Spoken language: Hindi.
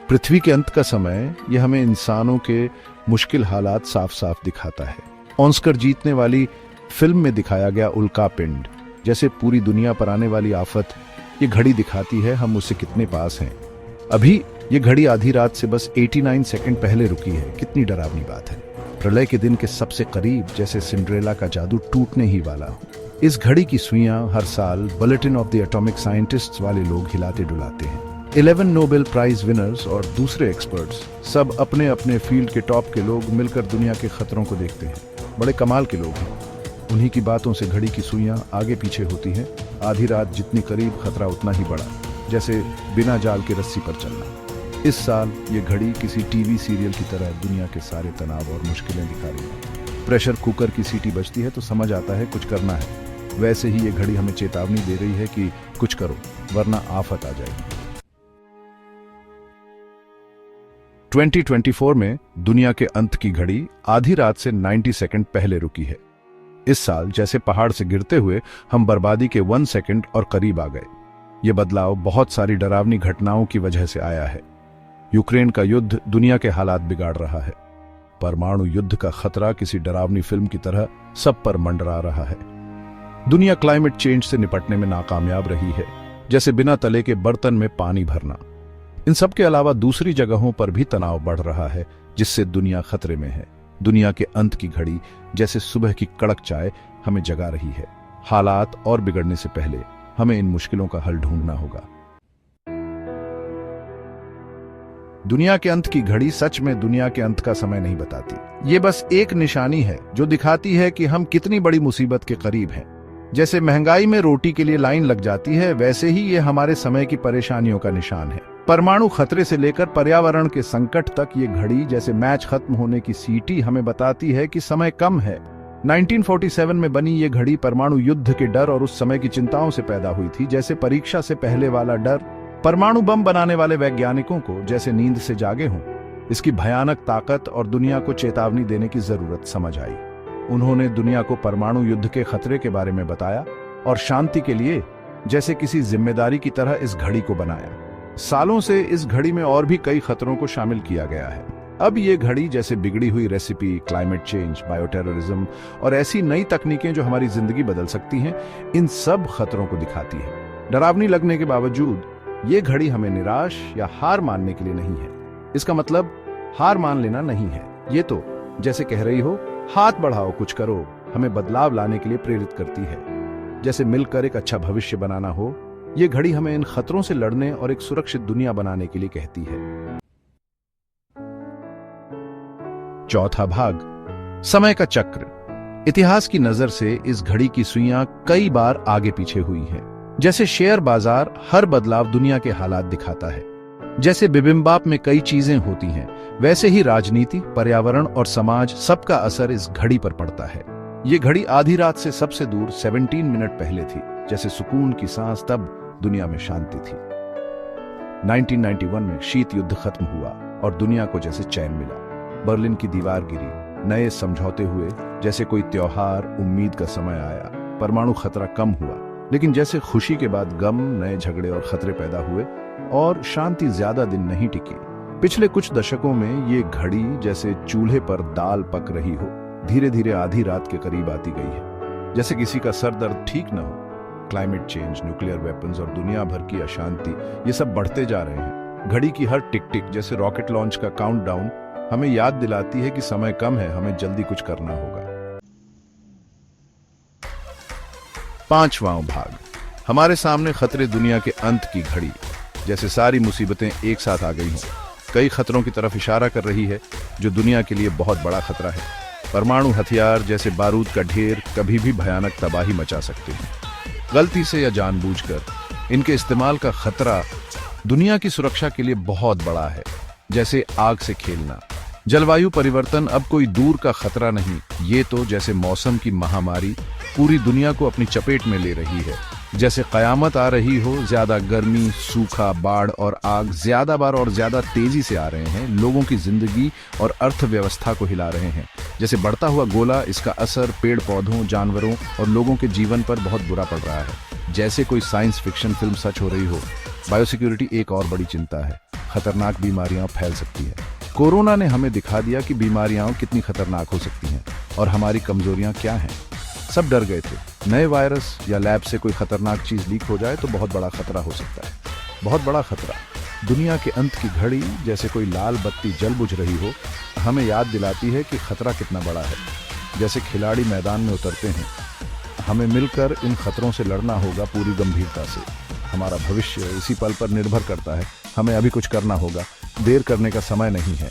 पृथ्वी के अंत का समय यह हमें इंसानों के मुश्किल हालात साफ साफ दिखाता है। ऑस्कर जीतने वाली फिल्म में दिखाया गया उल्कापिंड जैसे पूरी दुनिया पर आने वाली आफत ये घड़ी दिखाती है हम उससे कितने पास हैं। अभी ये घड़ी आधी रात से बस 89 सेकंड पहले रुकी है। कितनी डरावनी बात है। प्रलय के दिन के सबसे करीब, जैसे सिंड्रेला का जादू टूटने ही वाला हो। इस घड़ी की सुइयां हर साल bulletin of the atomic scientists वाले लोग हिलाते डुलाते हैं। 11 नोबेल प्राइज विनर्स और दूसरे एक्सपर्ट्स सब अपने अपने फील्ड के टॉप के लोग मिलकर दुनिया के खतरों को देखते हैं। बड़े कमाल के लोग हैं। उन्हीं की बातों से घड़ी की सुइयां आगे पीछे होती हैं। आधी रात जितनी करीब, खतरा उतना ही बड़ा, जैसे बिना जाल के रस्सी पर चलना। इस साल ये घड़ी किसी टीवी सीरियल की तरह दुनिया के सारे तनाव और मुश्किलें दिखा रही है। प्रेशर कुकर की सीटी बजती है तो समझ आता है कुछ करना है। वैसे ही ये घड़ी हमें चेतावनी दे रही है कि कुछ करो वरना आफत आ जाएगी। 2024 में दुनिया के अंत की घड़ी आधी रात से 90 सेकंड पहले रुकी है। इस साल जैसे पहाड़ से गिरते हुए हम बर्बादी के 1 सेकंड और करीब आ गए। ये बदलाव बहुत सारी डरावनी घटनाओं की वजह से आया है। यूक्रेन का युद्ध दुनिया के हालात बिगाड़ रहा है। परमाणु युद्ध का खतरा किसी डरावनी फिल्म की तरह सब पर मंडरा रहा है। दुनिया क्लाइमेट चेंज से निपटने में नाकामयाब रही है, जैसे बिना तले के बर्तन में पानी भरना। इन सब के अलावा दूसरी जगहों पर भी तनाव बढ़ रहा है, जिससे दुनिया खतरे में है। दुनिया के अंत की घड़ी जैसे सुबह की कड़क चाय हमें जगा रही है। हालात और बिगड़ने से पहले हमें इन मुश्किलों का हल ढूंढना होगा। दुनिया के अंत की घड़ी सच में दुनिया के अंत का समय नहीं बताती। ये बस एक निशानी है जो दिखाती है कि हम कितनी बड़ी मुसीबत के करीब हैं। जैसे महंगाई में रोटी के लिए लाइन लग जाती है, वैसे ही ये हमारे समय की परेशानियों का निशान है। परमाणु खतरे से लेकर पर्यावरण के संकट तक ये घड़ी जैसे मैच खत्म होने की सीटी हमें बताती है कि समय कम है। 1947 में बनी ये घड़ी परमाणु युद्ध के डर और उस समय की चिंताओं से पैदा हुई थी, जैसे परीक्षा से पहले वाला डर। परमाणु बम बनाने वाले वैज्ञानिकों को जैसे नींद से जागे हों। इसकी भयानक ताकत और दुनिया को चेतावनी देने की जरूरत समझ आई। उन्होंने दुनिया को परमाणु युद्ध के खतरे के बारे में बताया और शांति के लिए जैसे किसी जिम्मेदारी की तरह इस घड़ी को बनाया। सालों से इस घड़ी में और भी कई खतरों को शामिल किया गया है। अब ये घड़ी जैसे बिगड़ी हुई रेसिपी, क्लाइमेट चेंज, बायोटेररिज्म और ऐसी नई तकनीकें जो हमारी जिंदगी बदल सकती हैं, इन सब खतरों को दिखाती है। डरावनी लगने के बावजूद ये घड़ी हमें निराश या हार मानने के लिए नहीं है। इसका मतलब हार मान लेना नहीं है। ये तो जैसे कह रही हो, हाथ बढ़ाओ, कुछ करो, हमें बदलाव लाने के लिए प्रेरित करती है। जैसे मिलकर एक अच्छा भविष्य बनाना हो, ये घड़ी हमें इन खतरों से लड़ने और एक सुरक्षित दुनिया बनाने के लिए कहती है। चौथा भाग, समय का चक्र। इतिहास की नजर से इस घड़ी की सुइयां कई बार आगे पीछे हुई हैं। जैसे शेयर बाजार हर बदलाव दुनिया के हालात दिखाता है। जैसे बिबिम्बाप में कई चीजें होती हैं, वैसे ही राजनीति, पर्यावरण और समाज सबका असर इस घड़ी पर पड़ता है। ये घड़ी आधी रात से सबसे दूर 17 मिनट पहले थी, जैसे सुकून की सांस। तब दुनिया में शांति थी। 1991 में शीत युद्ध खत्म हुआ और दुनिया को जैसे चैन मिला। बर्लिन की दीवार गिरी, नए समझौते हुए, जैसे कोई त्योहार, उम्मीद का समय आया। परमाणु खतरा कम हुआ, लेकिन जैसे खुशी के बाद गम, नए झगड़े और खतरे पैदा हुए और शांति ज्यादा दिन नहीं टिकी। पिछले कुछ दशकों में ये घड़ी जैसे चूल्हे पर दाल पक रही हो, धीरे धीरे आधी रात के करीब आती गई है। जैसे किसी का सर दर्द ठीक न हो। क्लाइमेट चेंज, न्यूक्लियर वेपन्स और दुनिया भर की अशांति, ये सब बढ़ते जा रहे हैं। घड़ी की हर टिक टिक जैसे रॉकेट लॉन्च का काउंटडाउन हमें याद दिलाती है कि समय कम है, हमें जल्दी कुछ करना होगा। पांचवां भाग, हमारे सामने खतरे। दुनिया के अंत की घड़ी जैसे सारी मुसीबतें एक साथ आ गई हों, कई खतरों की तरफ इशारा कर रही है जो दुनिया के लिए बहुत बड़ा खतरा है। परमाणु हथियार जैसे बारूद का ढेर कभी भी भयानक तबाही मचा सकते हैं। गलती से या जानबूझकर इनके इस्तेमाल का खतरा दुनिया की सुरक्षा के लिए बहुत बड़ा है। जैसे आग से खेलना। जलवायु परिवर्तन अब कोई दूर का खतरा नहीं, ये तो जैसे मौसम की महामारी पूरी दुनिया को अपनी चपेट में ले रही है। जैसे कयामत आ रही हो। ज्यादा गर्मी, सूखा, बाढ़ और आग ज्यादा बार और ज्यादा तेजी से आ रहे हैं, लोगों की जिंदगी और अर्थव्यवस्था को हिला रहे हैं। जैसे बढ़ता हुआ गोला, इसका असर पेड़ पौधों, जानवरों और लोगों के जीवन पर बहुत बुरा पड़ रहा है। जैसे कोई साइंस फिक्शन फिल्म सच हो रही हो। बायोसिक्योरिटी एक और बड़ी चिंता है। खतरनाक बीमारियां फैल सकती है। कोरोना ने हमें दिखा दिया कि बीमारियां कितनी खतरनाक हो सकती हैं और हमारी कमजोरियां क्या हैं। सब डर गए थे, नए वायरस या लैब से कोई खतरनाक चीज लीक हो जाए तो बहुत बड़ा खतरा हो सकता है, बहुत बड़ा खतरा। दुनिया के अंत की घड़ी जैसे कोई लाल बत्ती जल बुझ रही हो, हमें याद दिलाती है कि खतरा कितना बड़ा है। जैसे खिलाड़ी मैदान में उतरते हैं, हमें मिलकर इन खतरों से लड़ना होगा पूरी गंभीरता से। हमारा भविष्य इसी पल पर निर्भर करता है, हमें अभी कुछ करना होगा, देर करने का समय नहीं है।